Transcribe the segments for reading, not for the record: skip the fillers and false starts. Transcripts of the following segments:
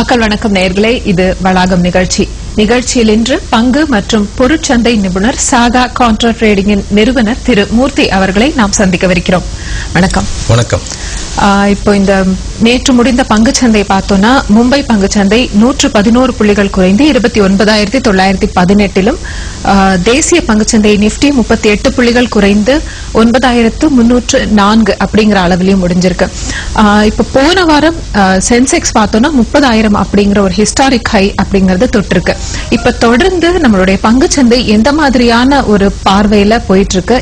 மக்கள் வணக்கம் நேயர்களே, இது வளாகம் நிகழ்ச்சியில் இன்று பங்கு மற்றும் பொருட்சந்தை நிபுணர் சாகா கான்ட்ரா ட்ரேடிங்கின் நிறுவனர் திரு மூர்த்தி அவர்களை நாம் சந்திக்கவிருக்கிறோம். வணக்கம். வணக்கம். இப்போ இந்த நேற்று முடிந்த பங்குச்சந்தை பார்த்தோம்னா மும்பை பங்குச்சந்தை 111 புள்ளிகள் குறைந்து 29,918 தேசிய பங்குச்சந்தை நிப்டி 38 புள்ளிகள் குறைந்து 9,304 அப்படிங்கிற அளவிலையும் முடிஞ்சிருக்கு. இப்ப போன வாரம் சென்செக்ஸ் பார்த்தோம்னா 30,000 அப்படிங்கிற ஒரு ஹிஸ்டாரிக் ஹை அப்படிங்கறது தொட்டிருக்கு. இப்ப தொடர்ந்து நம்மளுடைய பங்குச்சந்தை எந்த மாதிரியான ஒரு பார்வையில போயிட்டு இருக்கு?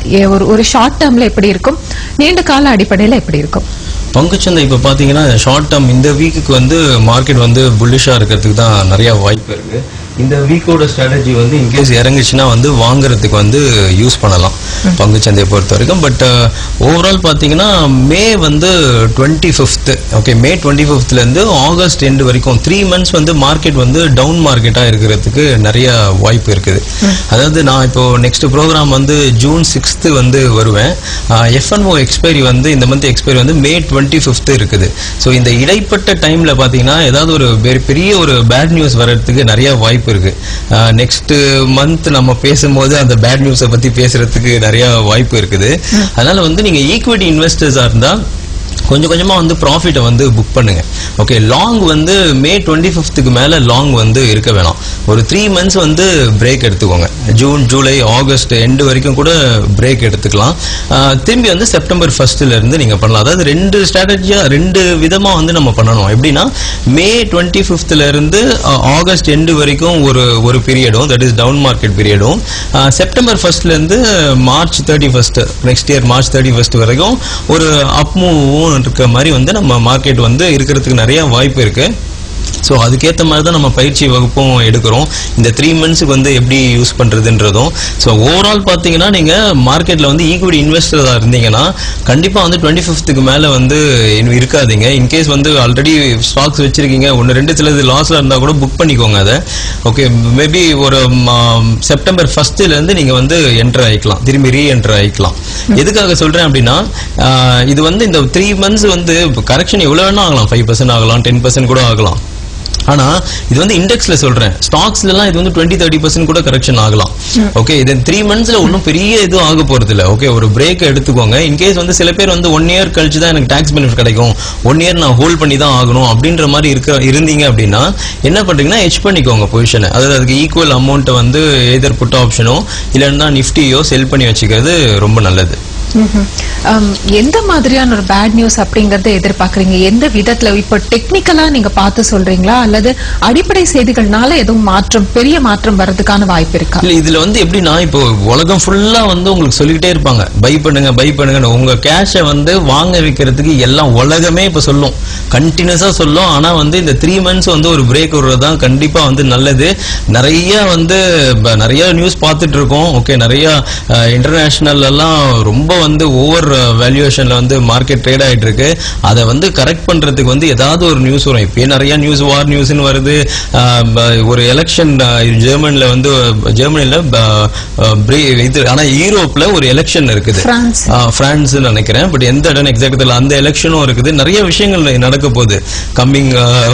ஒரு ஷார்ட் டேர்ம்ல எப்படி இருக்கும், நீண்ட கால அடிப்படையில எப்படி இருக்கும்? பங்குச்சந்தை இப்ப பாத்தீங்கன்னா ஷார்ட் டேர்ம் இந்த வீக்குக்கு வந்து மார்க்கெட் வந்து புல்லிஷா இருக்கிறதுக்கு தான் நிறைய வாய்ப்பு இருக்கு. இந்த வீக்கோட ஸ்ட்ராட்டஜி வந்து இன்கேஸ் இறங்குச்சுன்னா வந்து வாங்குறதுக்கு வந்து யூஸ் பண்ணலாம் பங்குச்சந்தையை பொறுத்த வரைக்கும். பட் ஓவரால் பாத்தீங்கன்னா மே வந்து 25th ஓகே மே 25th இருந்து ஆகஸ்ட் எண்ட் வரைக்கும் 3 months வந்து மார்க்கெட் வந்து டவுன் மார்க்கெட்டா இருக்கிறதுக்கு நிறைய வாய்ப்பு இருக்குது. அதாவது நான் இப்போ நெக்ஸ்ட் ப்ரோக்ராம் வந்து ஜூன் 6th வந்து வருவேன். F&O எக்ஸ்பைரி வந்து இந்த மந்த் எக்ஸ்பைரி வந்து மே 25th இருக்குது. ஸோ இந்த இடைப்பட்ட டைம்ல பாத்தீங்கன்னா ஏதாவது ஒரு பெரிய ஒரு பேட் நியூஸ் வர்றதுக்கு நிறைய வாய்ப்பு இருக்கு. நெக்ஸ்ட் மந்த் நம்ம பேசும்போது அந்த பேட் நியூஸை பத்தி பேசுறதுக்கு நிறைய வாய்ப்பு இருக்குது. அதனால வந்து நீங்க ஈக்விட்டி இன்வெஸ்டர்ஸா இருந்தா கொஞ்சம் கொஞ்சமா வந்து ப்ராஃபிட்டை வந்து புக் பண்ணுங்க. ஓகே, லாங் வந்து மே 25th மேல லாங் வந்து இருக்க வேணாம். ஒரு 3 months வந்து பிரேக் எடுத்துக்கோங்க. ஜூன், ஜூலை, ஆகஸ்ட் எண்டு வரைக்கும் கூட பிரேக் எடுத்துக்கலாம். திரும்பி வந்து செப்டம்பர் 1st இருந்து நீங்க பண்ணலாம். அதாவது ரெண்டு விதமா வந்து நம்ம பண்ணணும். எப்படின்னா மே 25th இருந்து ஆகஸ்ட் எண்டு வரைக்கும் ஒரு பீரியடும், தட் இஸ் டவுன் மார்க்கெட் பீரியடும், செப்டம்பர் 1st இருந்து March 31st next year March 31st வரைக்கும் ஒரு அப் மூவும் இருக்க மாதிரி வந்து நம்ம மார்க்கெட் வந்து இருக்கிறதுக்கு நிறைய வாய்ப்பு இருக்கு. ஸோ அதுக்கேற்ற மாதிரி தான் நம்ம பயிற்சி வகுப்பும் எடுக்கிறோம். இந்த 3 months வந்து எப்படி யூஸ் பண்றதுன்றதும். ஸோ ஓவரால் பார்த்தீங்கன்னா நீங்க மார்க்கெட்ல வந்து ஈக்விட்டி இன்வெஸ்டரா இருந்தீங்கன்னா கண்டிப்பா வந்து 25th மேல வந்து இருக்காதீங்க. இன்கேஸ் வந்து ஆல்ரெடி ஸ்டாக்ஸ் வச்சிருக்கீங்க, 1-2 சிலது லாஸ்ல இருந்தா கூட புக் பண்ணிக்கோங்க அதை. ஓகே, மேபி ஒரு செப்டம்பர் 1st இருந்து நீங்க வந்து என்டர் ஆயிக்கலாம், திரும்பி ரீஎன்டர் ஆயிக்கலாம். எதுக்காக சொல்றேன் அப்படின்னா இது வந்து இந்த 3 months வந்து கரெக்ஷன் எவ்வளவு வேணா ஆகலாம், 5% ஆகலாம், 10% கூட ஆகலாம். ஆனா இது வந்து இண்டெக்ஸ்ல சொல்றேன், ஸ்டாக்ஸ்ல எல்லாம் இது வந்து 20-30% கூட கரெக்ஷன் ஆகலாம். ஓகே, இது 3 monthsல ஒன்றும் பெரிய இதுவும் ஆக போறது இல்லை. ஓகே, ஒரு பிரேக் எடுத்துக்கோங்க. இன்கேஸ் வந்து சில பேர் வந்து 1 year கழிச்சு தான் எனக்கு டாக்ஸ் பெனிஃபிட் கிடைக்கும், 1 year நான் ஹோல்ட் பண்ணி தான் ஆகணும் அப்படின்ற மாதிரி இருந்தீங்க அப்படின்னா என்ன பண்றீங்கன்னா ஹெட்ஜ் பண்ணிக்கோங்க பொசிஷனை. அதாவது அதுக்கு ஈக்குவல் அமௌண்ட்டை வந்து எதர் புட் ஆப்ஷனோ இல்லைன்னா நிஃப்டியோ செல் பண்ணி வச்சுக்கிறது ரொம்ப நல்லது. எந்த மாதிரியான ஒரு பேட் நியூஸ் அப்படிங்கறத எதிர்பார்க்கறீங்க? எந்த விதத்துல? இப்ப டெக்னிக்கலா நீங்க பார்த்து சொல்றீங்களா, அல்லது அடிப்படை செய்திகள்னால எதுவும் பெரிய மாற்றம் வர்றதுக்கான வாய்ப்பு இருக்கா? இல்ல, இதுல வந்து எப்படின்னா இப்போ உலகம் ஃபுல்லா வந்து உங்களுக்கு சொல்லிக்கிட்டே இருப்பாங்க பை பண்ணுங்க. உங்க கேஷை வந்து வாங்க வைக்கிறதுக்கு எல்லாம் உலகமே இப்ப சொல்லும், கண்டினியூஸா சொல்லும். ஆனா வந்து இந்த 3 months வந்து ஒரு பிரேக் வருவதுதான் கண்டிப்பா வந்து நல்லது. நிறைய நியூஸ் பார்த்துட்டு இருக்கோம். ஓகே, நிறைய இன்டர்நேஷனல் எல்லாம் ரொம்ப வந்து ஓவர் வேல்யூவேஷன்ல வந்து மார்க்கெட் ட்ரேட் ஆயிட்டு இருக்கு. அதை வந்து கரெக்ட் பண்றதுக்கு வந்து ஏதாவது ஒரு நியூஸ் வரும். இப்பயே நிறைய நியூஸ், வார் நியூஸ்னு வருது. ஒரு எலெக்ஷன் ஜெர்மனில ஆனா யூரோப்ல ஒரு எலெக்ஷன் இருக்குது, பிரான்ஸ் நினைக்கிறேன், பட் எந்த இடம் எக்ஸாக்ட் தெரியல. அந்த எலெக்ஷனும் இருக்குது. நிறைய விஷயங்கள் நடக்க போகுது கம்மிங்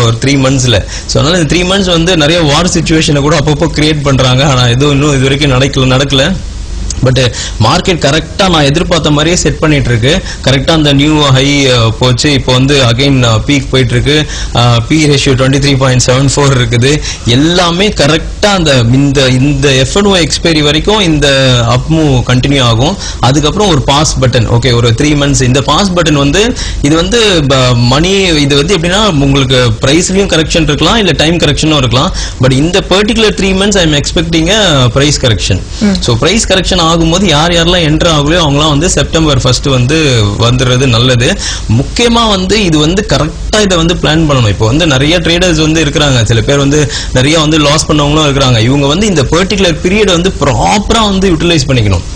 ஒரு 3 monthsல. ஸோ அதனால இந்த 3 months வந்து நிறைய வார் சிச்சுவேஷனை கூட அப்பப்போ கிரியேட் பண்றாங்க. ஆனா எதுவும் இன்னும் இது வரைக்கும் நடக்கல. பட் மார்க்கெட் கரெக்டா நான் எதிர்பார்த்த மாதிரியே செட் பண்ணிட்டு இருக்கு. கரெக்டா அந்த நியூ ஹை போச்சு. இப்போ வந்து அகைன் பீக் போயிட்டு இருக்கு. பி ரேஷியோ 23.74 இருக்குது. எல்லாமே கரெக்டா இந்த F&O எக்ஸ்பைரி வரைக்கும் இந்த அப் மூவ் கண்டினியூ ஆகும். அதுக்கப்புறம் ஒரு பாஸ் பட்டன். ஓகே, ஒரு 3 months இந்த பாஸ் பட்டன் வந்து இது வந்து மணி, இது வந்து எப்படின்னா உங்களுக்கு பிரைஸ்லயும் கரெக்ஷன் இருக்கலாம், இல்ல டைம் கரெக்ஷனும் இருக்கலாம். பட் இந்த particular 3 months I am expecting price correction. So price correction ஆகும்போது யாரெல்லாம் என்டர் ஆகலையோ அவங்களாம் வந்து செப்டம்பர் 1st வந்து வந்துடுறது நல்லது. முக்கியமா வந்து இது வந்து கரெக்டா இதை வந்து பிளான் பண்ணணும். இப்போ வந்து நிறைய ட்ரேடர்ஸ் வந்து இருக்கிறாங்க, சில பேர் வந்து நிறைய வந்து லாஸ் பண்ணவங்களும் இருக்கிறாங்க. இவங்க வந்து இந்த பர்டிகுலர் பீரியட் வந்து ப்ராப்பரா வந்து யூட்டிலைஸ் பண்ணிக்கணும்.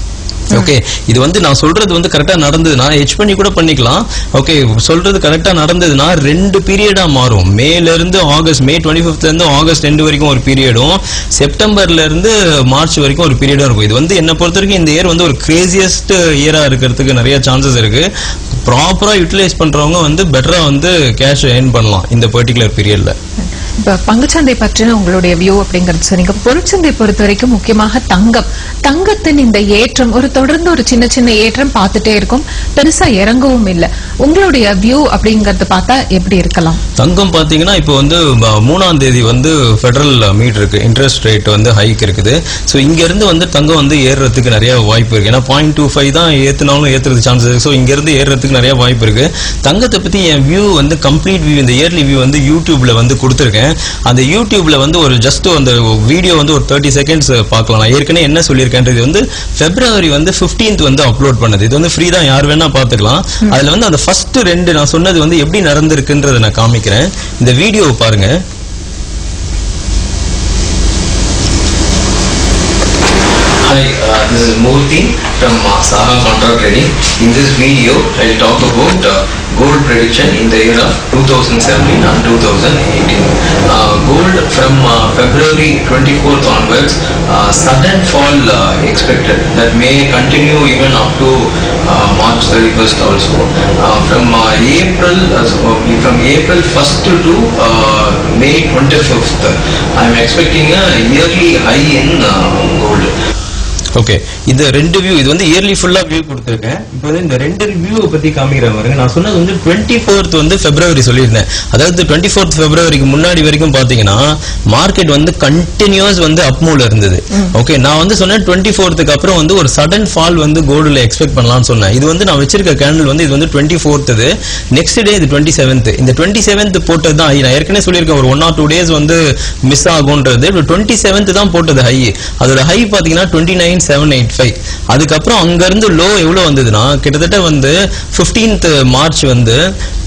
ஓகே, இது வந்து நான் சொல்றது வந்து கரெக்டா நடந்ததுன்னா ஹெட்ஜ் பண்ணி கூட பண்ணிக்கலாம். ஓகே, சொல்றது கரெக்டா நடந்ததுன்னா 2 பீரியடா மாறும். மேல இருந்து ஆகஸ்ட், மே 25th இருந்து ஆகஸ்ட் எண்டு வரைக்கும் ஒரு பீரியடும், செப்டம்பர்ல இருந்து மார்ச் வரைக்கும் ஒரு பீரியடும் இருக்கும். இது வந்து என்ன பொறுத்த வரைக்கும் இந்த இயர் வந்து ஒரு கிரேசியஸ்ட் இயரா இருக்கிறதுக்கு நிறைய சான்சஸ் இருக்கு. ப்ராப்பரா யூட்டிலைஸ் பண்றவங்க வந்து பெட்டரா வந்து கேஷ் ஏர்ன் பண்ணலாம் இந்த பர்டிகுலர் பீரியட்ல. இப்ப பங்குச்சந்தை பற்றின உங்களுடைய வியூ அப்படிங்கறது சொன்னீங்க. பொருட்சந்தை பொறுத்த வரைக்கும் முக்கியமாக தங்கத்தின் இந்த ஏற்றம் தொடர்ந்து ஒரு சின்ன சின்ன ஏற்றம் பார்த்துட்டே இருக்கும், பெருசா இறங்கவும் இல்ல. உங்களுடைய வியூ அப்படிங்கறது பார்த்தா எப்படி இருக்கலாம்? தங்கம் பாத்தீங்கன்னா இப்போ வந்து 3ஆம் தேதி வந்து ஃபெடரல் மீட் இருக்கு, இன்ட்ரெஸ்ட் ரேட் வந்து ஹைக் இருக்குது. ஸோ இங்க இருந்து வந்து தங்கம் வந்து ஏறுறதுக்கு நிறைய வாய்ப்பு இருக்கு. ஏன்னா 0.25 தான் ஏத்துனாலும் ஏத்துறது சான்ஸ் இருக்கு. ஸோ இங்க இருந்து ஏறுறதுக்கு நிறைய வாய்ப்பு இருக்கு. தங்கத்தை பத்தி என் வியூ வந்து கம்ப்ளீட் வியூ, இந்த இயர்லி வியூ வந்து யூடியூப்ல வந்து கொடுத்துருக்கேன். அந்த யூடியூப்ல வந்து ஒரு ஜஸ்ட் அந்த வீடியோ வந்து ஒரு 30 செகண்ட்ஸ் பார்க்கலாம். நான் ஏற்கனவே என்ன சொல்லியிருக்கேன்றது வந்து February வந்து 15th வந்து அப்லோட் பண்ணது. இது வந்து ஃப்ரீ தான், யார் வேணா பார்த்துக்கலாம். அதுல வந்து அந்த ஃபர்ஸ்ட் 2 நான் சொன்னது வந்து எப்படி நடந்திருக்குன்றதை நான் காமிக்கிறேன். இந்த வீடியோவை பாருங்க. Hi, this is Murthy from Saha Contract Trading. In this video, I will talk about gold prediction in the year of 2017 and 2018. Gold from February 24th onwards, sudden fall expected that may continue even up to March 31st also. From April 1st to May 25th, I am expecting a yearly high in gold. Okay, இந்த 2 view, இது வந்து yearly ஃபுல்லா view கொடுத்துருக்கேன். இப்போ வந்து இந்த 2 வியூவை பத்தி காமிக்கிறேன் பாருங்க. நான் சொன்னது வந்து 24th வந்து February சொல்லியிருந்தேன். அதாவது 24th Februaryக்கு முன்னாடி வரைக்கும் பாத்தீங்கன்னா மார்க்கெட் வந்து கண்டினியூஸ் வந்து அப் மூவ்ல இருந்தது. ஓகே, நான் வந்து சொன்னேன் 24th அப்புறம் வந்து ஒரு சடன் ஃபால் வந்து கோல்டுல எக்ஸ்பெக்ட் பண்ணலாம்னு சொன்னேன். இது வந்து நான் வச்சிருக்க கேண்டில் வந்து இது வந்து 24th, நெக்ஸ்ட் டே இது 27th. இந்த 27th போட்டது தான் நான் ஏற்கனவே சொல்லியிருக்கேன், ஒரு 1 or 2 days வந்து மிஸ் ஆகும்ன்றது. 27th தான் போட்டது ஹை. அதோட ஹை பாத்தீங்கன்னா 29,785. அதுக்கப்புறம் அங்க இருந்து லோ எவ்வளவு வந்ததுன்னா கிட்டத்தட்ட வந்து 15th மார்ச் வந்து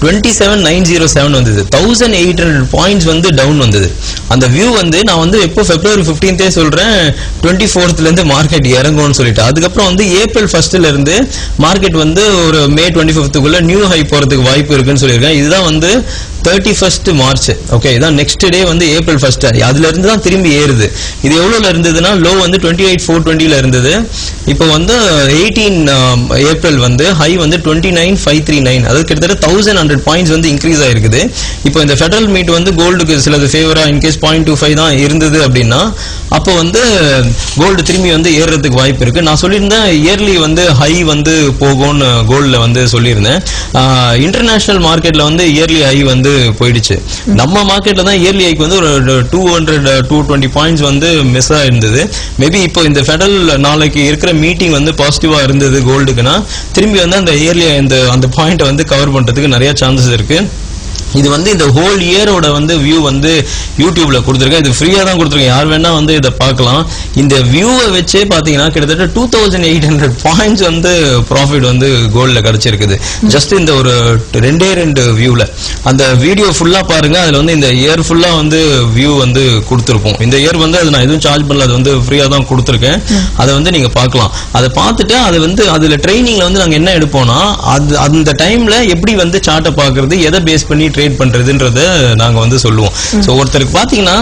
27,907 வந்தது. 1800 பாயிண்ட்ஸ் வந்து டவுன் வந்தது. அந்த வியூ வந்து நான் வந்து எப்போ February 15th சொல்றேன் 24th இருந்து மார்க்கெட் இறங்கும்னு சொல்லிட்டு. அதுக்கப்புறம் வந்து April 1st இருந்து மார்க்கெட் வந்து ஒரு May 25th நியூ ஹை போறதுக்கு வாய்ப்பு இருக்குன்னு சொல்லியிருக்கேன். இதுதான் வந்து 31st மார்ச். ஓகே, இதான் நெக்ஸ்ட் டே வந்து April 1st. அதுல இருந்து தான் திரும்பி ஏறுது. இது எவ்வளவுல இருந்ததுன்னா லோ வந்து 28,420ல இருந்தது. இப்போ வந்து 18 ஏப்ரல் வந்து ஹை வந்து 29,539. அதாவது கிட்டத்தட்ட 1100 பாயிண்ட்ஸ் வந்து இன்க்ரீஸ் ஆயிருக்குது. இப்போ இந்த ஃபெடரல் மீட் வந்து கோல்டுக்கு சிலது ஃபேவரா இன்கேஸ் 0.25 தான் இருந்தது அப்படின்னா அப்போ வந்து கோல்டு திரும்பி வந்து ஏறுறதுக்கு வாய்ப்பு இருக்கு. நான் சொல்லியிருந்தேன் இயர்லி வந்து ஹை வந்து போகும்னு கோல்ட்ல வந்து சொல்லியிருந்தேன். இன்டர்நேஷனல் மார்க்கெட்ல வந்து இயர்லி ஹை வந்து போயிடுச்சு. நம்ம மார்க்கெட்ல தான் இயர்லி ஹைக்கு வந்து ஒரு 200-220 பாயிண்ட்ஸ் வந்து மிஸ் ஆயிருந்தது. மேபி இப்போ இந்த ஃபெடரல் நாளைக்கு இருக்கிற மீட்டிங் வந்து பாசிட்டிவா இருந்தது கோல்டுக்குன்னா திரும்பி வந்து அந்த இயர்லி அந்த பாயிண்ட் வந்து கவர் பண்றதுக்கு நிறைய சான்சஸ் இருக்கு. இது வந்து இந்த ஹோல் இயரோட வந்து வியூ வந்து யூடியூப்ல கொடுத்துருக்கேன். இது ஃப்ரீயா தான் கொடுத்துருக்கேன், யார் வேணா வந்து இதை பார்க்கலாம். இந்த வியூவை வச்சே பாத்தீங்கன்னா கிட்டத்தட்ட 2800 பாயிண்ட்ஸ் வந்து ப்ராஃபிட் வந்து கோல்ட்ல கிடைச்சிருக்குது. ஜஸ்ட் இந்த ஒரு 2 வியூல. அந்த வீடியோ ஃபுல்லா பாருங்க, அதுல வந்து இந்த இயர் ஃபுல்லா வந்து வியூ வந்து கொடுத்துருப்போம். இந்த இயர் வந்து அது நான் எதுவும் சார்ஜ் பண்ணல, அது வந்து ஃப்ரீயா தான் கொடுத்துருக்கேன். அதை வந்து நீங்க பார்க்கலாம். அதை பார்த்துட்டு அது வந்து அதுல ட்ரைனிங்ல வந்து நாங்க என்ன எடுப்போம்னா அது அந்த டைம்ல எப்படி வந்து சார்ட்டை பாக்குறது, எதை பேஸ் பண்ணி ட்ரேட் பண்றதுன்றத நாங்க வந்து சொல்லுவோம். சோ ஒருத்தருக்கு பாத்தீங்கன்னா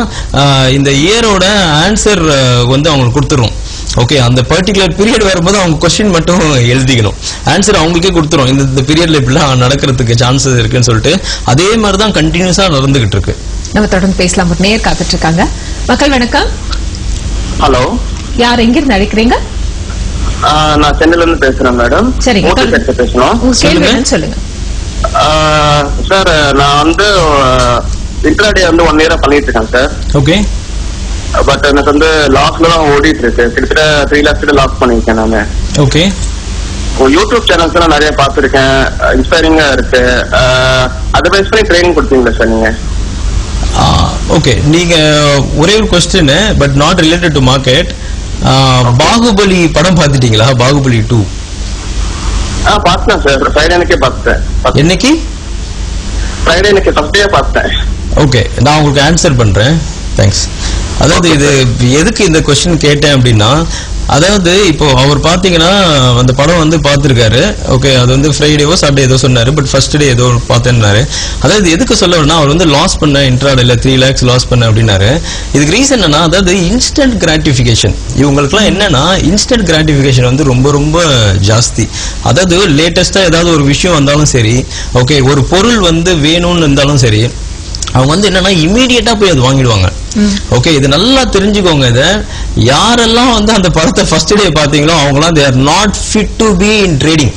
இந்த இயரோட ஆன்சர் வந்து அவங்களுக்கு கொடுத்துரும். ஓகே, அந்த பர்டிகுலர் பீரியட் வரும்போது அவங்க கொஸ்டின் மட்டும் எழுதிக்கணும், ஆன்சர் அவங்களுக்கே கொடுத்துரும். இந்த பீரியட்ல இப்படிலாம் நடக்கிறதுக்கு சான்சஸ் இருக்குன்னு சொல்லிட்டு அதே மாதிரி தான் கண்டினியூஸா நடந்துகிட்டு இருக்கு. நம்ம தொடர்ந்து பேசலாம். ஒரு நேர் காத்துட்டு இருக்காங்க. மக்கள் வணக்கம். ஹலோ, யார் எங்க இருந்து அழைக்கிறீங்க? நான் சென்னையில இருந்து பேசுறேன் மேடம். சரிங்க, பேசணும். சொல்லுங்க சார். நான் வந்து இன்ட்ராடே வந்து 1 இயரா பண்ணிட்டு இருக்கேன் சார். ஓகே, பட் எனக்கு வந்து லாஸ்ல தான் ஓடிட்டு இருக்கு. கிட்டத்தட்ட 3 lakhs கிட்ட லாஸ் பண்ணிருக்கேன் நானு. ஓகே, யூடியூப் சேனல்ஸ் எல்லாம் நிறைய பாத்துருக்கேன், இன்ஸ்பைரிங்கா இருக்கு. அதை பேஸ் பண்ணி ட்ரைனிங் கொடுத்தீங்களா சார் நீங்க? ஓகே, நீங்க ஒரே ஒரு question but not related to market. Baahubali படம் பாத்துட்டீங்களா? பாகுபலி 2 பார்த்தேன் சார். ஃப்ரைடே அன்னைக்கே பார்த்தேன். என்னைக்கு? ஃப்ரைடே அன்னைக்கு ஃபர்ஸ்ட் டே பார்த்தேன். ஓகே, நான் உங்களுக்கு ஆன்சர் பண்றேன். தேங்க்ஸ். அதாவது இது எதுக்கு இந்த கொஸ்டின் கேட்டேன் அப்படின்னா, அதாவது இப்போ அவர் பாத்தீங்கன்னா அந்த படம் வந்து பார்த்திருக்காரு. ஓகே, அது வந்து ஃப்ரைடேவோ சாட்டர்டே ஏதோ சொன்னாரு, பட் ஃபர்ஸ்ட் டே ஏதோ பார்த்தேன்னாரு. அதாவது எதுக்கு சொல்ல வரேன்னா, அவர் வந்து லாஸ் பண்ண இன்ட்ராடேல 3 lakhs லாஸ் பண்ண அப்படின்னாரு. இதுக்கு ரீசன் என்னன்னா, அதாவது இன்ஸ்டன்ட் கிராட்டிபிகேஷன். இவங்களுக்குலாம் என்னன்னா இன்ஸ்டன்ட் கிராட்டிபிகேஷன் வந்து ரொம்ப ரொம்ப ஜாஸ்தி. அதாவது லேட்டஸ்டா ஏதாவது ஒரு விஷயம் வந்தாலும் சரி, ஓகே, ஒரு பொருள் வந்து வேணும்னு இருந்தாலும் சரி, அவங்க வந்து என்னன்னா இமீடியட்டா போய் அது வாங்கிடுவாங்க. ஓகே, இது நல்லா தெரிஞ்சுக்கோங்க. இதை யாரெல்லாம் வந்து அந்த படத்தை ஃபர்ஸ்ட் டே பாத்தீங்களோ அவங்கலாம் they are not fit to be in trading.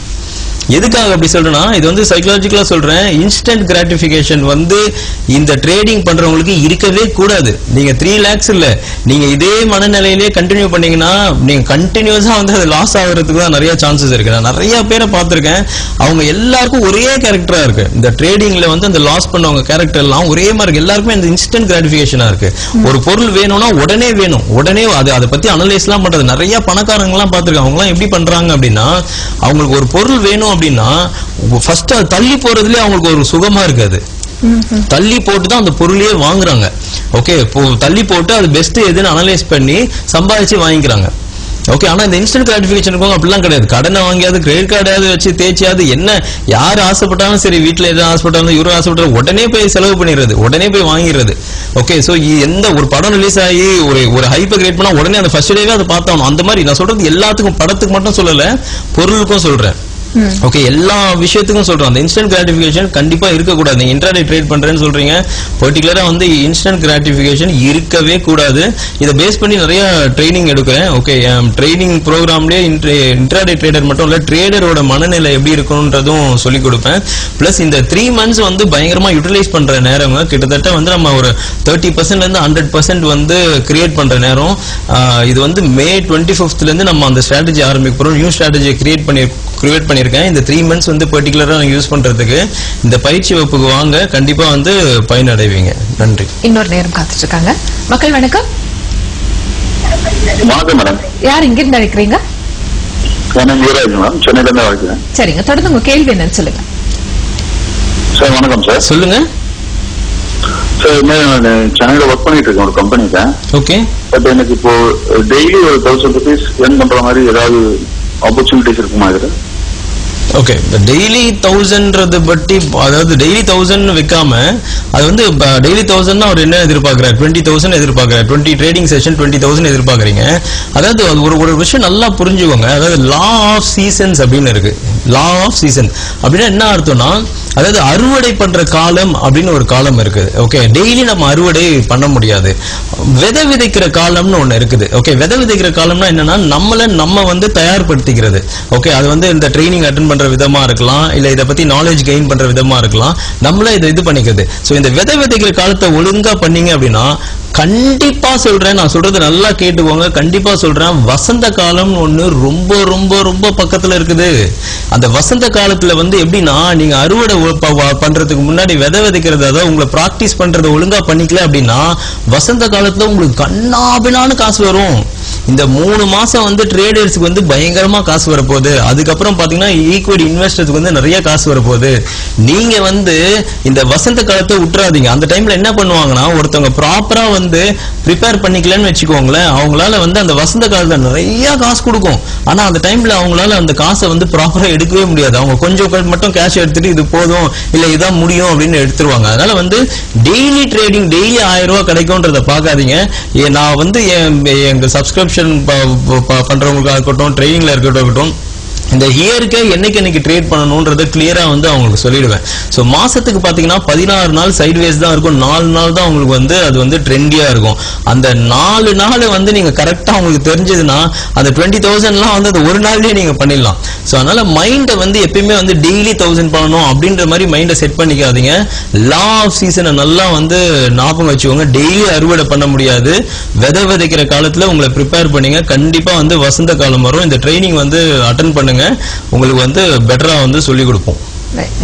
எதுக்காக அப்படி சொல்றேன்னா, இது வந்து சைக்காலஜிக்கலா சொல்றேன், இன்ஸ்டன்ட் கிராட்டிபிகேஷன் வந்து இந்த ட்ரேடிங் பண்றவங்களுக்கு இருக்கவே கூடாது. நீங்க 3 lakhs இல்ல, நீங்க இதே மனநிலையிலே கண்டினியூ பண்ணீங்கன்னா நீங்க கண்டினியூஸா வந்து அது லாஸ் ஆகுறதுக்கு தான் நிறைய சான்சஸ் இருக்கு. நான் நிறைய பேரை பார்த்திருக்கேன், அவங்க எல்லாருக்கும் ஒரே கேரக்டரா இருக்கு. இந்த ட்ரேடிங்ல வந்து அந்த லாஸ் பண்ணவங்க கேரக்டர் எல்லாம் ஒரே மாதிரி இருக்கு. எல்லாருக்குமே இந்த இன்ஸ்டன்ட் கிராட்டிபிகேஷனா இருக்கு. ஒரு பொருள் வேணும்னா உடனே வேணும், உடனே அதை பத்தி அனலைஸ் எல்லாம் பண்றது. நிறைய பணக்காரங்க எல்லாம் பார்த்திருக்கேன். அவங்க எல்லாம் எப்படி பண்றாங்க அப்படின்னா, அவங்களுக்கு ஒரு பொருள் வேணும் அப்படின்னா ஃபர்ஸ்ட் அது தள்ளி போறதுலயே அவங்களுக்கு ஒரு சுகமா இருக்காது. தள்ளி போட்டு தான் அந்த பொருளையே வாங்குறாங்க. ஓகே, தள்ளி போட்டு அது பெஸ்ட் எதுன்னு அனலைஸ் பண்ணி சம்பாதிச்சு வாங்கிக்கிறாங்க. ஓகே, ஆனா இந்த இன்ஸ்டன்ட் கிராட்டிபிகேஷன் அப்படிலாம் கிடையாது. கடனை வாங்கியாவது கிரெடிட் கார்டாவது வச்சு தேய்ச்சியாவது என்ன யார் ஆசைப்பட்டாலும் சரி, வீட்டுல எதாவது ஆசைப்பட்டாலும் இவரும் ஆசைப்பட்டாலும் உடனே போய் செலவு பண்ணிடுறது, உடனே போய் வாங்கிடுறது. ஓகே, சோ எந்த ஒரு படம் ரிலீஸ் ஆகி ஒரு ஹைப்பை கிரியேட் பண்ணா உடனே அந்த ஃபர்ஸ்ட் டேவே அதை பார்த்தாலும் அந்த மாதிரி. நான் சொல்றது எல்லாத்துக்கும், படத்துக்கு மட்டும் சொல்லல, பொருளுக்கும் சொல்றேன். ஓகே, எல்லா விஷயத்துக்கும் சொல்றோம். அந்த இன்ஸ்டன்ட் கிராட்டிபிகேஷன் கண்டிப்பா இருக்கக்கூடாது. நீங்க இன்ட்ராடே ட்ரேட் பண்றேன்னு சொல்றீங்க, பர்டிகுலரா வந்து இன்ஸ்டன்ட் கிராட்டிபிகேஷன் இருக்கவே கூடாது. இதை பேஸ் பண்ணி நிறைய ட்ரைனிங் எடுக்கிறேன். ஓகே, ட்ரைனிங் ப்ரோக்ராம்லயே இன்ட்ராடே ட்ரேடர் மட்டும் இல்ல, ட்ரேடரோட மனநிலை எப்படி இருக்கணும்ன்றதும் சொல்லிக் கொடுப்பேன். பிளஸ் இந்த 3 months வந்து பயங்கரமா யூட்டிலைஸ் பண்ற நேரம், கிட்டத்தட்ட வந்து நம்ம ஒரு 30% இருந்து 100% வந்து கிரியேட் பண்ற நேரம். இது வந்து May 25th இருந்து நம்ம அந்த ஸ்ட்ராட்டஜி ஆரம்பிக்க போறோம். நியூ ஸ்ட்ராட்டஜியை கிரியேட் பண்ணிருக்கேன். இந்த 3 months வந்து பர்டிகுலரா யூஸ் பண்றதுக்கு இந்த பயிற்சி வகுப்புக்கு வாங்க, கண்டிப்பா வந்து பயனடைவீங்க. நன்றி. இன்னொரு நேரம் காத்துட்டு இருக்காங்க. மக்கள் வணக்கம். வணக்கம் மேடம். யார் இங்க இருந்து அழைக்கிறீங்க? சென்னையில இருந்து அழைக்கிறேன். சரிங்க, தொடர்ந்து உங்க கேள்வி என்னன்னு சொல்லுங்க. சார் வணக்கம் சார். சொல்லுங்க சார். சென்னையில ஒர்க் பண்ணிட்டு இருக்கேன் ஒரு கம்பெனில. ஓகே, பட் எனக்கு இப்போ டெய்லி ஒரு 1000 rupees earn பண்ற மாதிரி ஏதாவது ஆப்பர்ச்சுனிட்டிஸ் இருக்குமா இதுல? ஓகே, இந்த டெய்லி 1000 பட்டி, அதாவது டெய்லி 1000 வைக்காம அது வந்து டெய்லி 1000 அவர் என்ன எதிர்பார்க்கிறார், 20,000 எதிர்பார்க்கிறார், 20 ட்ரேடிங் செஷன் 20,000 எதிர்பார்க்கறீங்க. அதாவது ஒரு விஷயம் நல்லா புரிஞ்சுக்கோங்க. அதாவது லா ஆஃப் சீசன்ஸ் அப்படின்னு இருக்கு. லா ஆஃப் சீசன் அப்படின்னா என்ன அர்த்தம்னா, அதாவது அறுவடை பண்ற காலம் அப்படின்னு ஒரு காலம் இருக்குது. ஓகே, டெய்லி நம்ம அறுவடை பண்ண முடியாது. விதை விதைக்கிற காலம்னு ஒண்ணு இருக்குது. ஓகே, விதை விதைக்கிற காலம்னா என்னன்னா, நம்ம வந்து தயார்படுத்திக்கிறது. ஓகே, அது வந்து இந்த ட்ரைனிங் அட்டெண்ட் பண்ற விதமா இருக்கலாம், இல்ல இதை பத்தி நாலேஜ் கெயின் பண்ற விதமா இருக்கலாம். நம்மள இது பண்ணிக்கிறது. சோ இந்த விதை விதைக்கிற காலத்தை ஒழுங்கா பண்ணீங்க அப்படின்னா, கண்டிப்பா சொல்றேன், நான் சொல்றது நல்லா கேட்டுக்கோங்க, கண்டிப்பா சொல்றேன், வசந்த காலம் ஒண்ணு ரொம்ப ரொம்ப ரொம்ப பக்கத்துல இருக்குது. அந்த வசந்த காலத்துல வந்து எப்படின்னா, நீங்க அறுவடை பண்றதுக்கு முன்னாடி விதை விதைக்கிறது, அதாவது உங்களை பிராக்டிஸ் பண்றதை ஒழுங்கா பண்ணிக்கல அப்படின்னா, வசந்த காலத்துல உங்களுக்கு கண்ணாபினான்னு காசு வரும். இந்த 3 மாசம் வந்து ட்ரேடர்ஸ்க்கு வந்து பயங்கரமா காசு வரப்போகுது. அதுக்கப்புறம் பாத்தீங்கன்னா ஈக்விட்டி இன்வெஸ்டர்ஸ்க்கு வந்து நிறைய காசு வரப்போகுது. நீங்க வந்து இந்த வசந்த காலத்தை விட்டுறாதீங்க. அந்த டைம்ல என்ன பண்ணுவாங்கன்னா, ஒருத்தவங்க ப்ராப்பரா வந்து ப்ரிப்பேர் பண்ணிக்கலன்னு வச்சுக்கோங்களேன், அவங்களால வந்து அந்த வசந்த காலத்துல நிறைய காசு கொடுக்கும். ஆனா அந்த டைம்ல அவங்களால அந்த காசை வந்து ப்ராப்பரா எடுக்கவே முடியாது. அவங்க கொஞ்சம் மட்டும் கேஷ் எடுத்துட்டு இது போதும், இல்ல இதான் முடியும் அப்படின்னு எடுத்துருவாங்க. அதனால வந்து டெய்லி ட்ரேடிங், டெய்லி 1000 ரூபாய் கிடைக்கும்ன்றத பாக்காதீங்க. நான் வந்து எங்க சப்ஸ்கிரிப்ஷன் பண்றவங்களுக்காக இருக்கட்டும், ட்ரெயினிங்ல இருக்கட்டும், இந்த இயருக்கு என்னைக்கு ட்ரேட் பண்ணணும்ன்றத கிளியரா வந்து அவங்களுக்கு சொல்லிடுவேன். சோ மாசத்துக்கு பாத்தீங்கன்னா 16 நாள் சைட்வேஸ் தான் இருக்கும். 4 நாள் தான் உங்களுக்கு வந்து அது வந்து ட்ரெண்டியா இருக்கும். அந்த 4 நாள் வந்து நீங்க கரெக்டா உங்களுக்கு தெரிஞ்சதுன்னா, அந்த 20,000 வந்து ஒரு நாள்லயே நீங்க பண்ணிடலாம். சோ அதனால மைண்டை வந்து எப்பயுமே வந்து டெய்லி 1000 பண்ணணும் அப்படின்ற மாதிரி மைண்டை செட் பண்ணிக்காதீங்க. லா ஆஃப் சீசனை நல்லா வந்து ஞாபகம் வச்சுக்கோங்க. டெய்லி அறுவடை பண்ண முடியாது. விதை விதைக்கிற காலத்துல உங்களை ப்ரிப்பேர் பண்ணீங்க, கண்டிப்பா வந்து வசந்த காலம் வரும். இந்த ட்ரைனிங் வந்து அட்டெண்ட் பண்ணுங்க, உங்களுக்கு வந்து பெட்டரா வந்து சொல்லிக் கொடுப்போம்.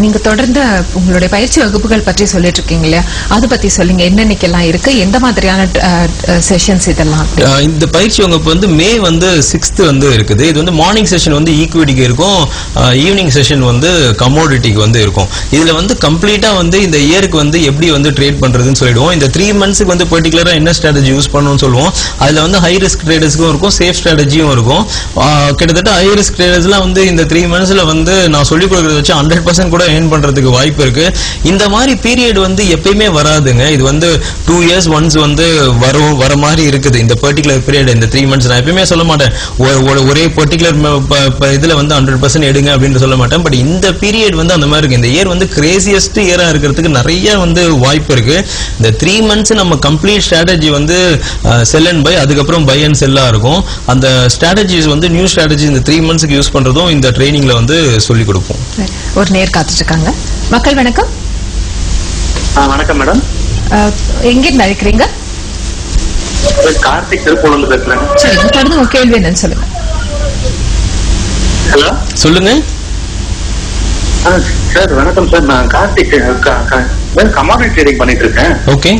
நீங்க தொடர்ந்து உங்களுடைய பயிற்சி வகுப்புகள் பற்றி சொல்லிட்டு இருக்கீங்க இல்லையா, அது பத்தி சொல்லுங்க. என்னென்னக்கெல்லாம் இருக்கு, எந்த மாதிரியான செஷன்ஸ் இதெல்லாம்? இந்த பயிற்சி வகுப்பு வந்து மே வந்து 6th வந்து இருக்குது. இது வந்து மார்னிங் செஷன் வந்து ஈக்விட்டிக்கு இருக்கும், ஈவினிங் செஷன் வந்து கமோடிட்டிக்கு வந்து இருக்கும். இதுல வந்து கம்ப்ளீட்டா வந்து இந்த இயருக்கு வந்து எப்படி வந்து ட்ரேட் பண்றதுன்னு சொல்லிடுவோம். இந்த 3 monthsக்கு வந்து பர்டிகுலரா என்ன ஸ்ட்ராட்டஜி யூஸ் பண்ணணும்னு சொல்லுவோம். அதுல வந்து ஹை ரிஸ்க் ட்ரேடர்ஸ்க்கும் இருக்கும், சேஃப் ஸ்ட்ராட்டஜியும் இருக்கும். கிட்டத்தட்ட ஹை ரிஸ்க் ட்ரேடர்ஸ்லாம் வந்து இந்த 3 monthsல வந்து நான் சொல்லிக் கொடுக்கறத வச்சு 100% 10% கூட ஏர்ன் பண்றதுக்கு வாய்ப்பு இருக்கு. இந்த மாதிரி பீரியட் வந்து எப்பயுமே வராதுங்க. இது வந்து 2 years ஒன்ஸ் வந்து வர மாதிரி இருக்குது இந்த பர்டிகுலர் பீரியட், இந்த 3 months. நான் எப்பயுமே சொல்ல மாட்டேன் ஒரே பர்டிகுலர் இதுல வந்து 100% எடுங்க அப்படின்னு சொல்ல மாட்டேன். பட் இந்த பீரியட் வந்து அந்த மாதிரி இருக்கு. இந்த இயர் வந்து கிரேசியஸ்ட் இயரா இருக்கிறதுக்கு நிறைய வந்து வாய்ப்பு இருக்கு. இந்த 3 months நம்ம கம்ப்ளீட் ஸ்ட்ராட்டஜி வந்து செல் அண்ட் பை, அதுக்கப்புறம் பை அண்ட் செல்லா இருக்கும். அந்த ஸ்ட்ராட்டஜிஸ் வந்து நியூ ஸ்ட்ராட்டஜி இந்த 3 monthsக்கு யூஸ் பண்றதும் இந்த ட்ரைனிங்ல வந்து சொல்லி கொடுப்போம். ஒரு நேர் காத்துட்டு இருக்காங்க. மக்கள் வணக்கம். வணக்கம் மேடம். எங்க இருந்து அழைக்கிறீங்க? கார்த்திக் திருப்பூர்ல பேசுறேன். சரி, தொடர்ந்து உங்க கேள்வி என்னன்னு சொல்லுங்க. ஹலோ, சொல்லுங்க சார். வணக்கம் சார், நான் கார்த்திக் கமாடிட்டி ட்ரேடிங் பண்ணிட்டு இருக்கேன். ஓகே.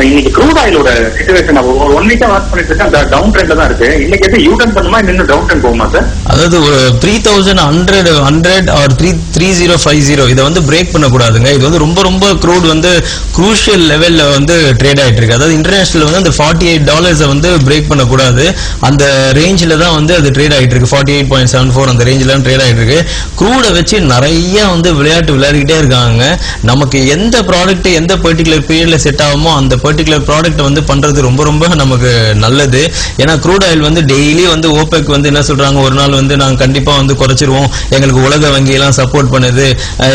இன்னைக்கு க்ரூட் ஆயிலோட சிச்சுவேஷன் 1 வீக்கா வாட்ச் பண்ணிட்டு இருக்கேன். அந்த டவுன் ட்ரெண்ட்ல தான் இருக்கு. இன்னைக்கு எது யூ டர்ன் பண்ணுமா, இன்னும் டவுன் ட்ரெண்ட் போகுமா சார்? அதாவது ஒரு 3100 or 3050 இதை வந்து பிரேக் பண்ணக்கூடாதுங்க. இது வந்து ரொம்ப ரொம்ப க்ரூட் வந்து குரூஷியல் லெவல்ல வந்து ட்ரேட் ஆயிட்டு இருக்கு. அதாவது இன்டர்நேஷனல் வந்து அந்த $48 வந்து பிரேக் பண்ணக்கூடாது. அந்த ரேஞ்சில தான் வந்து அது ட்ரேட் ஆயிட்டு இருக்கு. 48.74 அந்த ரேஞ்சில தான் ட்ரேட் ஆயிட்டு இருக்கு. க்ரூடை வச்சு நிறைய வந்து விளையாடிக்கிட்டே இருக்காங்க. நமக்கு எந்த ப்ராடக்ட் எந்த பர்டிகுலர் பீரியட்ல செட் ஆகுமோ அந்த பர்டிகுலர் ப்ராடக்ட் வந்து பண்றது ரொம்ப ரொம்ப நமக்கு நல்லது. ஏன்னா க்ரூட் ஆயில் வந்து டெய்லி வந்து ஓபெக் வந்து என்ன சொல்றாங்க, ஒரு நாள் வந்து நாங்க கண்டிப்பா வந்து குறைச்சிருவோம், எங்களுக்கு உலக வங்கி எல்லாம் சப்போர்ட் பண்ணுது,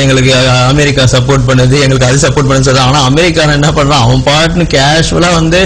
எங்களுக்கு அமெரிக்கா சப்போர்ட் பண்ணுது, எங்களுக்கு அது சப்போர்ட் பண்ணுது சொல்றாங்க. ஆனா அமெரிக்கா என்ன பண்றான், அவன் பாட்டுன்னு கேஷுவலா வந்து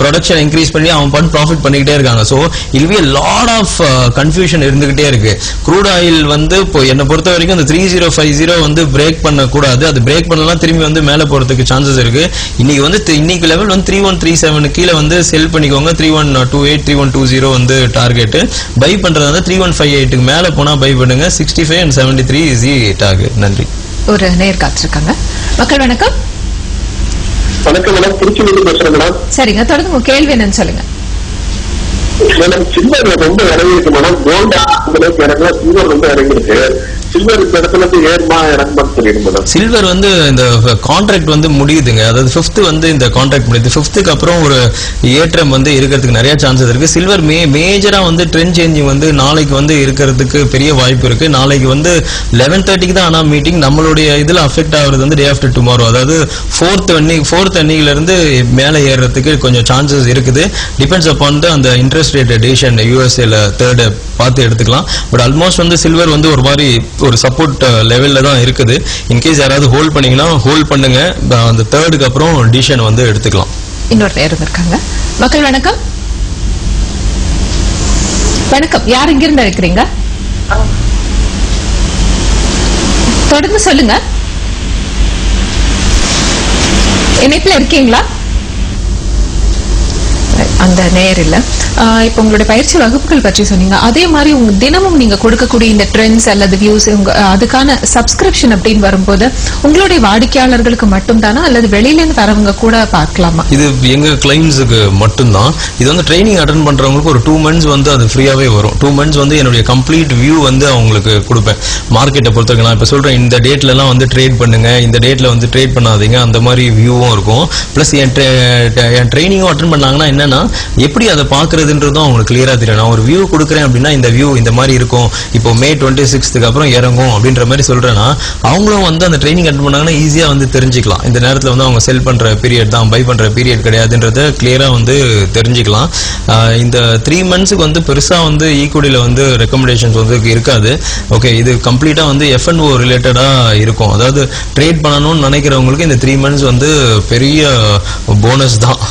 ப்ரொடக்ஷன் இன்க்ரீஸ் பண்ணி அவன் பாட்டு ப்ராஃபிட் பண்ணிக்கிட்டே இருக்காங்க. So will be lot of confusion இருந்துகிட்டே இருக்கு. க்ரூட் ஆயில் வந்து இப்போ என்னை பொறுத்த வரைக்கும் அந்த 3050 வந்து பிரேக் பண்ணக்கூடாது. அது பிரேக் பண்ணலாம் திரும்பி வந்து மேல போறதுக்கு சான்சஸ் இருக்கு. இன்னைக்கு வந்து இன்னைக்கு லெவல் வந்து 3137 கீழே வந்து செல் பண்ணிக்கோங்க. 3128 3120 வந்து டார்கெட். பை பண்றது வந்து 3158க்கு மேல போனா பை பண்ணுங்க. 65 and 73 is the target. நன்றி. ஒரு நேர் காத்திருக்காங்க. மக்கள் வணக்கம். வணக்கம் மேடம், திருச்சியிலிருந்து பேசுறேன் மேடம். சரிங்க, தொடர்ந்து உங்க கேள்வி என்னன்னு சொல்லுங்க. மேடம், சில்வர் ரொம்ப இறங்கி இருக்கு மேடம். கோல்டு இறங்கலாம், சில்வர் ரொம்ப இறங்கி இருக்கு. சில்வர் இந்த இடத்துல ஏறுமா இறங்குமான்னு தெரியும் மேடம். சில்வர் வந்து இந்த கான்ட்ராக்ட் வந்து முடியுதுங்க. அதாவது 5th வந்து இந்த கான்ட்ராக்ட் முடியுது. 5th அப்புறம் ஒரு ஏற்றம் வந்து இருக்கிறதுக்கு நிறைய சான்சஸ் இருக்கு. சில்வர் மேஜரா வந்து ட்ரெண்ட் சேஞ்சிங் வந்து நாளைக்கு வந்து இருக்கிறதுக்கு பெரிய வாய்ப்பு இருக்கு. நாளைக்கு வந்து 11:30க்கு தான் ஆனா மீட்டிங். நம்மளுடைய இதுல அஃபெக்ட் ஆகுறது வந்து டே ஆஃப்டர் டுமாரோ, அதாவது 4th அன்னில இருந்து மேல ஏறதுக்கு கொஞ்சம் சான்சஸ் இருக்குது. டிபெண்ட்ஸ் அப்பான் அந்த இன்ட்ரெஸ்ட் ரேட் டிசிஷன் யூஎஸ்ஏல 3rd பார்த்து எடுத்துக்கலாம். பட் ஆல்மோஸ்ட் வந்து சில்வர் வந்து ஒரு மாதிரி ஒரு சப்போர்ட் லெவல்ல தான் இருக்குது. இன்கேஸ் யாராவது ஹோல்ட் பண்ணீங்கன்னா ஹோல்ட் பண்ணுங்க. அந்த 3rd அப்புறம் டிசிஷன் வந்து எடுத்துக்கலாம். இன்னொரு நேரம் இருக்காங்க. மக்கள் வணக்கம். வணக்கம், யார் இங்க இருந்து அழைக்கிறீங்க? தொடர்ந்து சொல்லுங்க. இணைப்புல இருக்கீங்களா? அந்த நேர் இல்ல. இப்ப உங்களுடைய பயிற்சி வகுப்புகள் பற்றி சொன்னீங்க. அதே மாதிரி உங்க தினமும் நீங்க கொடுக்கக்கூடிய இந்த ட்ரெண்ட்ஸ் அல்லது வியூஸ் அதுக்கான சப்ஸ்கிரிப்ஷன் அப்படின்னு வரும்போது உங்களுடைய வாடிக்கையாளர்களுக்கு மட்டும் தானா அல்லது வெளியில இருந்து வரவங்க கூட பார்க்கலாமா? இது எங்க கிளைண்ட்ஸுக்கு மட்டும்தான். இது வந்து ட்ரைனிங் அட்டெண்ட் பண்றவங்களுக்கு ஒரு 2 months வந்து அது ஃப்ரீயாவே வரும். 2 months வந்து என்னுடைய கம்ப்ளீட் வியூ வந்து அவங்களுக்கு கொடுப்பேன். மார்க்கெட்டை பொறுத்தவரைக்கும் நான் இப்ப சொல்றேன், இந்த டேட்ல எல்லாம் வந்து ட்ரேட் பண்ணுங்க, இந்த டேட்ல வந்து ட்ரேட் பண்ணாதீங்க, அந்த மாதிரி வியூவும் இருக்கும். பிளஸ் என் ட்ரைனிங்கும் அட்டெண்ட் பண்ணாங்கன்னா என்னன்னா எப்படி அதை பாக்குறதுன்றதும் அவங்களுக்கு கிளியரா தெரியும். நான் ஒரு வியூ கொடுக்குறேன் அப்படின்னா இந்த வியூ இந்த மாதிரி இருக்கும், இப்போ May 26க்கு அப்புறம் இறங்கும் அப்படின்ற மாதிரி சொல்றேன்னா அவங்களும் வந்து அந்த ட்ரைனிங் அட்டெண்ட் பண்ணாங்கன்னா ஈஸியா வந்து தெரிஞ்சுக்கலாம். இந்த நேரத்துல வந்து அவங்க செல் பண்ற பீரியட் தான், பை பண்ற பீரியட் கிடையாதுன்றத கிளியரா வந்து தெரிஞ்சுக்கலாம். இந்த 3 monthsக்கு வந்து பெருசா வந்து ஈக்குவிட்டியில வந்து ரெக்கமெண்டேஷன்ஸ் வந்து இருக்காது. ஓகே, இது கம்ப்ளீட்டா வந்து F&O ரிலேட்டடா இருக்கும். அதாவது ட்ரேட் பண்ணணும்னு நினைக்கிறவங்களுக்கு இந்த 3 months வந்து பெரிய போனஸ் தான்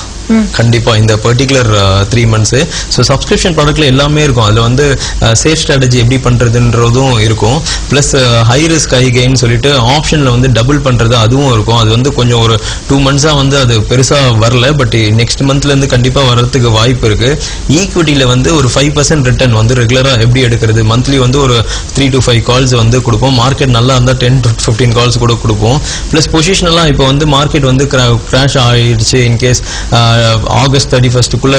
கண்டிப்பா இந்த பர்டிகுலர் 3 months. ஸோ சப்ஸ்கிரிப்ஷன் ப்ராடக்ட்ல எல்லாமே இருக்கும். அதுல வந்து சேஃப் ஸ்ட்ராட்டஜி எப்படி பண்றதுன்றதும் இருக்கும். Plus high risk high gain சொல்லிட்டு ஆப்ஷன்ல வந்து டபுள் பண்றது அதுவும் இருக்கும். அது வந்து கொஞ்சம் ஒரு 2 months வந்து அது பெருசா வரல. பட் நெக்ஸ்ட் மந்த்ல இருந்து கண்டிப்பா வர்றதுக்கு வாய்ப்பு இருக்கு. ஈக்விட்டியில வந்து ஒரு 5% ரிட்டர்ன் வந்து ரெகுலரா எப்படி எடுக்கிறது, மந்த்லி வந்து ஒரு 3 to 5 கால்ஸ் வந்து கொடுப்போம். மார்க்கெட் நல்லா இருந்தா 10 to 15 கால்ஸ் கூட கொடுப்போம். பிளஸ் பொசிஷன் எல்லாம் இப்போ வந்து மார்க்கெட் வந்து கிராஷ் ஆயிடுச்சு, இன்கேஸ் ஆகஸ்ட் 31க்குள்ள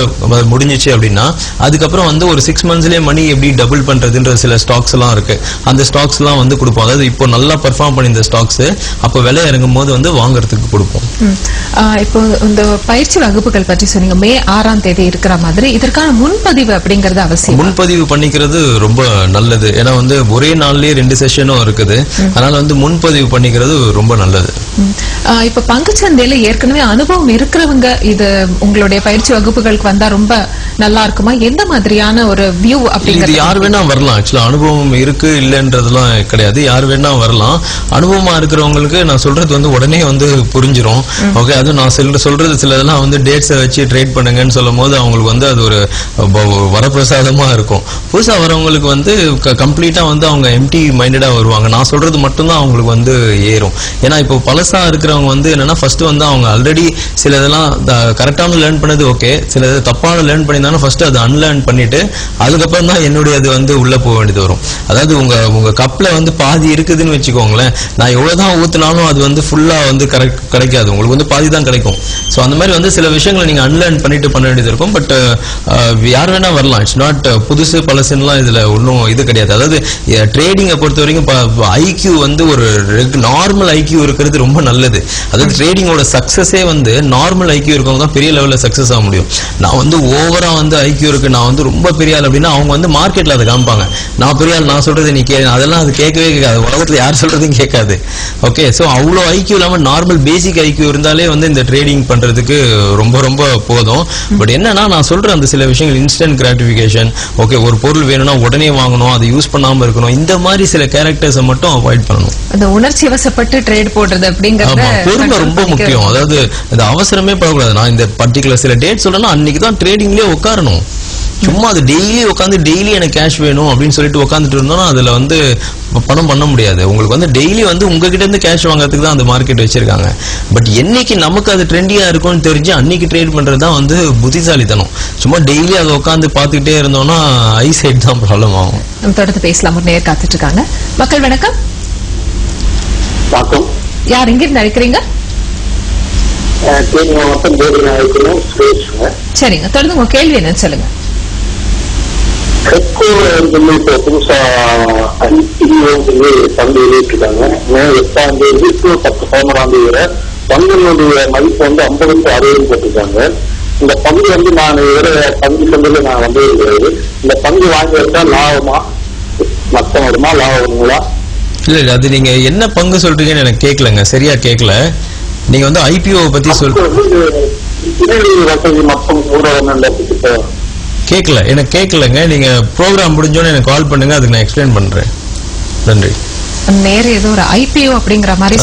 முடிஞ்சிச்சு அப்படின்னா அதுக்கப்புறம் வந்து ஒரு 6 monthsலயே மணி எப்படி டபுள் பண்றதுன்ற சில ஸ்டாக்ஸ் எல்லாம் இருக்கு. அந்த ஸ்டாக்ஸ் எல்லாம் வந்து கொடுப்போம். அதாவது இப்போ நல்லா பெர்ஃபார்ம் பண்ணி இந்த ஸ்டாக்ஸ் அப்போ விலை இறங்கும் போது வந்து வாங்குறதுக்கு கொடுப்போம். இப்போ இந்த பயிற்சி வகுப்புகள் பற்றி சொன்னீங்க. மே 6ஆம் தேதி இருக்கிற மாதிரி இதற்கான முன்பதிவு அப்படிங்கறது அவசியம். முன்பதிவு பண்ணிக்கிறது ரொம்ப நல்லது. ஏன்னா வந்து ஒரே நாள்லயே 2 செஷனும் இருக்குது. அதனால வந்து முன்பதிவு பண்ணிக்கிறது ரொம்ப நல்லது. இப்ப பங்குச்சந்தையில ஏற்கனவே அனுபவம் இருக்கிறவங்க இது உங்களுடைய பயிற்சி வகுப்புகளுக்கு வந்தா ரொம்ப நல்லா இருக்குமா? எந்த மாதிரியான ஒரு வியூ அப்படிங்கிறது? யார் வேணா வரலாம். ஆக்சுவலா அனுபவம் இருக்கு இல்லன்றதுலாம் கிடையாது. யார் வேணா வரலாம். அனுபவமா இருக்கிறவங்களுக்கு நான் சொல்றது வந்து உடனே வந்து புரிஞ்சிரும். ஓகே, அது நான் சொல்றது சிலதெல்லாம் வந்து டேட்ஸை வச்சு ட்ரேட் பண்ணுங்கன்னு சொல்லும் போது அவங்களுக்கு வந்து அது ஒரு வரப்பிரசாதமா இருக்கும். புதுசா வரவங்களுக்கு வந்து கம்ப்ளீட்டா வந்து அவங்க எம்டி மைண்டடா வருவாங்க. நான் சொல்றது மட்டும்தான் அவங்களுக்கு வந்து ஏறும். ஏன்னா இப்போ பழசா இருக்கிறவங்க வந்து என்னன்னா ஃபர்ஸ்ட் வந்து அவங்க ஆல்ரெடி சில இதெல்லாம் கரெக்டான லேர்ன் பண்ணது ஓகே, சில தப்பான லேர்ன் பண்ணியிருந்தாலும் ஃபர்ஸ்ட் அதை அன்லேர்ன் பண்ணிட்டு அதுக்கப்புறம் தான் என்னுடைய அது வந்து உள்ள போக வேண்டியது வரும். அதாவது உங்க கப்ல வந்து பாதி இருக்குதுன்னு வச்சுக்கோங்களேன், நான் எவ்வளவுதான் ஊத்தினாலும் அது வந்து ஃபுல்லா வந்து கிடைக்காது. உங்களுக்கு வந்து பாதி தான் கிடைக்கும். ஸோ அந்த மாதிரி வந்து சில விஷயங்களை நீங்க அன்லேர்ன் பண்ணிட்டு பண்ண வேண்டியது இருக்கும். பட் யார் வேணா வரலாம். இட்ஸ் நாட் புதுசு பழசுலாம் இதுல ஒன்றும் இது கிடையாது. அதாவது ட்ரேடிங்கை பொறுத்த வரைக்கும் ஐக்யூ வந்து ஒரு நார்மல் ஐக்யூ இருக்கிறது ரொம்ப நல்லது. அதாவது ட்ரேடிங்கோட சக்சஸே வந்து நார்மல் ஐக்யூ இருக்கவங்க தான் பெரிய லெவலில் சக்சஸ் ஆக முடியும். நான் வந்து ஓவரா வந்து ஐக்யூ இருக்கு, நான் வந்து ரொம்ப பெரிய ஆள் அப்படின்னா அவங்க வந்து மார்க்கெட்ல அதை காமிப்பாங்க. நான் பெரிய ஆள், நான் சொல்றது நீ அதெல்லாம் அது கேட்கவே கேட்காது. உலகத்துல யார் சொல்றதும் கேட்காது. ஓகே, ஸோ அவ்வளோ ஐக்யூ இல்லாமல் நார்மல் பேசிக் ஐக்யூ இருந்தாலே வந்து இந்த ட்ரேடிங் பண்றதுக்கு ரொம்ப ரொம்ப போதும். பட் என்னன்னா நான் சொல்ற அந்த சில விஷயங்கள் இன்ஸ்டன்ட் கிராட்டிஃபிகேஷன், ஓகே, ஒரு பொருள் வேணும்னா உடனே வாங்கணும், அதை யூஸ் பண்ணாம இருக்கணும், இந்த மாதிரி சில கேரக்டர்ஸை மட்டும் அவாய்ட் பண்ணணும். அந்த உணர்ச்சி வசப்பட்டு ட்ரேட் போடுறது அப்படிங்கறது பொறுமை ரொம்ப முக்கியம். அதாவது இந்த அவசரமே படக்கூடாது. நான் இந்த பர்டிகுலர் சில டேட் சொல்லணும், அன்னைக்கு தான் ட்ரேடிங்லயே உட்காரணும். சும்மா அது டெய்லி உட்காந்து டெய்லி எனக்கு கேஷ் வேணும் அப்படின்னு சொல்லிட்டு உட்காந்துட்டு இருந்தோம்னா அதுல வந்து பணம் பண்ண முடியாது. உங்களுக்கு வந்து டெய்லி வந்து உங்ககிட்ட இருந்து கேஷ் வாங்குறதுக்கு தான் அந்த மார்க்கெட் வச்சிருக்காங்க. பட் என்னைக்கு நமக்கு அது ட்ரெண்டியா இருக்கும்னு தெரிஞ்சு அன்னைக்கு ட்ரேட் பண்றது தான் வந்து புத்திசாலித்தனம். சும்மா டெய்லி அதை உட்காந்து பார்த்துக்கிட்டே இருந்தோம்னா ஐசைட் தான் ப்ராப்ளம் ஆகும். நம்ம தொடர்ந்து பேசலாம். ஒரு நேர் காத்துட்டு இருக்காங்க. மக்கள் வணக்கம். வணக்கம். யார் இங்கிருந்து அழைக்கிறீங்க? சரிங்க, தொடர்ந்து உங்க கேள்வி என்னன்னு சொல்லுங்க. இப்போ புதுசா பங்கு வெளியிட்டிருக்காங்க. மே 8ஆம் தேதி 10 11ஆம் தேதி வரை பங்குடைய மதிப்பு வந்து 50-60 போட்டிருக்காங்க. இந்த பங்கு வந்து நான் பங்கு சந்தையில நான் வந்து இந்த பங்கு வாங்கி வச்சா லாபமா நஷ்டம் வருமா, லாபம் வருங்களா? இல்ல அது நீங்க என்ன பங்கு சொல்றீங்கன்னு எனக்கு கேட்கலங்க, சரியா கேட்கல. நீங்க வந்து ஐபிஓ பத்தி வசதி மற்றும் கேட்கல, எனக்கு கேட்கலங்க. நீங்க ப்ரோக்ராம் முடிஞ்சோன்னு எனக்கு கால் பண்ணுங்க, அதுக்கு நான் எக்ஸ்பிளைன் பண்றேன். நன்றி. நேர ஏதோ ஒரு ஐபிஓ அப்படிங்கிற மாதிரி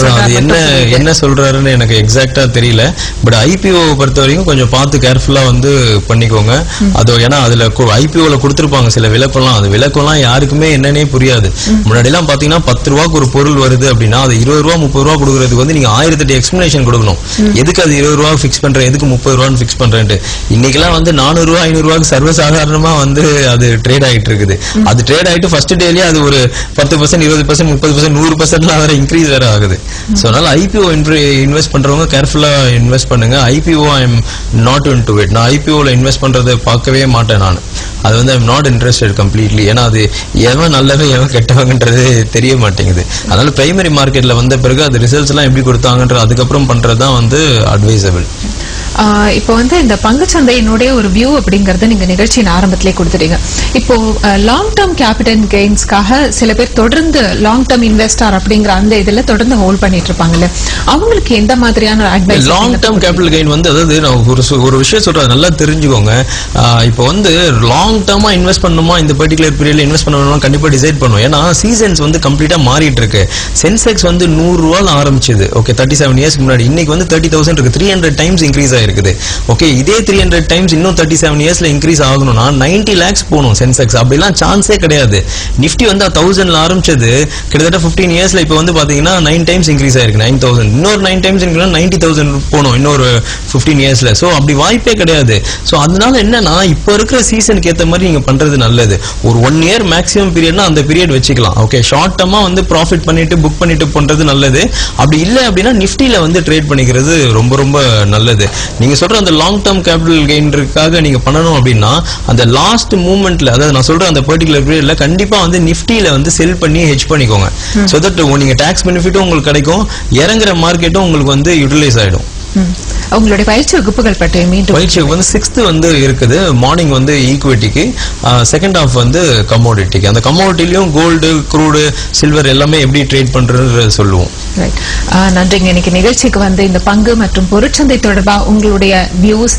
என்ன சொல்றாருன்னு எனக்கு எக்ஸாக்டா தெரியல. பட் ஐபிஓ பொறுத்த வரைக்கும் கொஞ்சம் பார்த்து கேர்ஃபுல்லா வந்து பண்ணிக்கோங்க. அது ஏன்னா அதுல ஐபிஓல கொடுத்துருப்பாங்க சில விளக்கம்லாம். அது விளக்கம்லாம் யாருக்குமே என்னன்னே புரியாது. முன்னாடி எல்லாம் பாத்தீங்கன்னா 10 ரூபாய்க்கு ஒரு பொருள் வருது அப்படின்னா அது 20 ரூபா 30 ரூபா கொடுக்கறதுக்கு வந்து நீங்க 1008 எக்ஸ்பிளனேஷன் கொடுக்கணும். எதுக்கு அது 20 ரூபா ஃபிக்ஸ் பண்றேன், எதுக்கு 30 ரூபான்னு ஃபிக்ஸ் பண்றேன்ட்டு. இன்னைக்கெல்லாம் வந்து 400 ரூபா 500 ரூபாய்க்கு சர்வசாதாரணமா வந்து அது ட்ரேட் ஆகிட்டு இருக்குது. அது ட்ரேட் ஆகிட்டு ஃபர்ஸ்ட் டேலயே அது ஒரு 10%, 20%, 30%, 100% வேற இன்க்ரீஸ் வேற ஆகுது. சோ அதனால ஐபிஓ இன்வெஸ்ட் பண்றவங்க கேர்ஃபுல்லா இன்வெஸ்ட் பண்ணுங்க. IPO I am not into it. நான் ஐபிஓல இன்வெஸ்ட் பண்றதை பார்க்கவே மாட்டேன். நான் அது வந்து I am not interested completely. ஏன்னா அது எவன் நல்லவன் எவன் கெட்டவங்கன்றது தெரிய மாட்டேங்குது. அதனால பிரைமரி மார்க்கெட்ல வந்த பிறகு அது ரிசல்ட்ஸ் எல்லாம் எப்படி கொடுத்தாங்கன்ற அதுக்கப்புறம் பண்றதுதான் வந்து அட்வைசபிள். இப்போ வந்து இந்த பங்குச்சந்தையினுடைய ஒரு வியூ அப்படிங்கறத நீங்க நிகழ்ச்சியின் ஆரம்பத்திலே கொடுத்துட்டீங்க. இப்போ லாங் டேர்ம் கேபிட்டல் கெயின்ஸ்க்காக சில பேர் தொடர்ந்து லாங் டேர்ம் இன்வெஸ்டர் அப்படிங்கிற அந்த இதுல தொடர்ந்து ஹோல்ட் பண்ணிட்டு இருப்பாங்கல்ல, அவங்களுக்கு எந்த மாதிரியான advice? Long term capital gain வந்து அதாவது நான் ஒரு விஷயம் சொல்றேன், நல்லா தெரிஞ்சுக்கோங்க. இப்போ வந்து லாங் டேர்மா இன்வெஸ்ட் பண்ணணுமா இந்த பர்டிகுலர் பீரியட்ல இன்வெஸ்ட் பண்ணணுமா கண்டிப்பா டிசைட் பண்ணும். ஏன்னா சீசன்ஸ் வந்து கம்ப்ளீட்டா மாறிட்டு இருக்கு. சென்செக்ஸ் வந்து 100 ரூபாய் ஆரம்பிச்சது, ஓகே, 37 இயர்ஸ்க்கு முன்னாடி. இன்னைக்கு வந்து 30,000 இருக்கு. 300 டைம்ஸ் இன்க்ரீஸ் இருக்குது. ஓகே, இதே 300 டைம்ஸ் இன்னும் 37 இயர்ஸ்ல இன்க்ரீஸ் ஆகணும்னா 90 lakhs போகணும் சென்செக்ஸ். அப்படிலாம் சான்ஸே கிடையாது. நிஃப்டி வந்து 1000ல ஆரம்பிச்சது கிட்டத்தட்ட 15 இயர்ஸ்ல இப்போ வந்து பாத்தீங்கன்னா 9 டைம்ஸ் இன்க்ரீஸ் ஆயிருக்கு. 9,000 இன்னொரு 9 டைம்ஸ் இன்க்ரீஸ் 90,000 போகணும் இன்னொரு 15 இயர்ஸ்ல. சோ அப்படி வாய்ப்பே கிடையாது. சோ அதனால என்னன்னா இப்போ இருக்கிற சீசனுக்கு ஏத்த மாதிரி நீங்க பண்றது நல்லது. ஒரு 1 year மேக்ஸிமம் பீரியட்னா அந்த பீரியட் வச்சுக்கலாம். ஓகே, ஷார்ட் டர்மா வந்து ப்ராஃபிட் பண்ணிட்டு புக் பண்ணிட்டு பண்றது நல்லது. அப்படி இல்லை அப்படின்னா நிஃப்டில வந்து ட்ரேட் பண்ணிக்கிறது ரொம்ப ரொம்ப நல்லது. நீங்க சொல்ற அந்த லாங் டர்ம் கேபிட்டல் கெயின்க்காக நீங்க பண்ணணும் அப்படின்னா அந்த லாஸ்ட் மூமெண்ட்ல, அதாவது நான் சொல்ற அந்த பர்டிகுலர் பீரியட்ல கண்டிப்பா வந்து நிஃப்டில வந்து செல் பண்ணி ஹெட்ஜ் பண்ணிக்கோங்க. சோ தட் நீங்க டாக்ஸ் பெனிஃபிட்டும் உங்களுக்கு கிடைக்கும், இறங்குற மார்க்கெட்டும் உங்களுக்கு வந்து யூட்டிலைஸ் ஆயிடும். உங்களுடைய பயிற்சி வகுப்புகள் பற்றி மீண்டும் பயிற்சி வந்து 6th வந்து இருக்குது. மார்னிங் வந்து ஈக்விட்டிக்கு, செகண்ட் ஹாஃப் வந்து கமோடிட்டிக்கு. அந்த கமோடிட்டிலையும் கோல்டு, க்ரூடு, சில்வர் எல்லாமே எப்படி ட்ரேட் பண்றது சொல்லுவோம். ரைட், நன்றிங்க. இன்னைக்கு நிகழ்ச்சிக்கு வந்து இந்த பங்கு மற்றும் பொருட்சந்தை தொடர்பா உங்களுடைய வியூஸ்,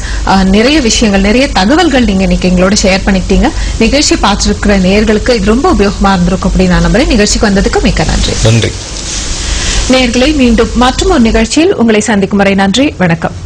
நிறைய விஷயங்கள், நிறைய தகவல்கள் நீங்க இன்னைக்கு எங்களோட ஷேர் பண்ணிட்டீங்க. நிகழ்ச்சி பார்த்துருக்கிற நேயர்களுக்கு இது ரொம்ப உபயோகமா இருந்திருக்கும் அப்படின்னு நான் நம்புறேன். நிகழ்ச்சிக்கு வந்ததுக்கு மிக்க நன்றி. நன்றி நேயர்களை மீண்டும் மற்றும் ஒரு நிகழ்ச்சியில் உங்களை சந்திக்கும் வரை நன்றி, வணக்கம்.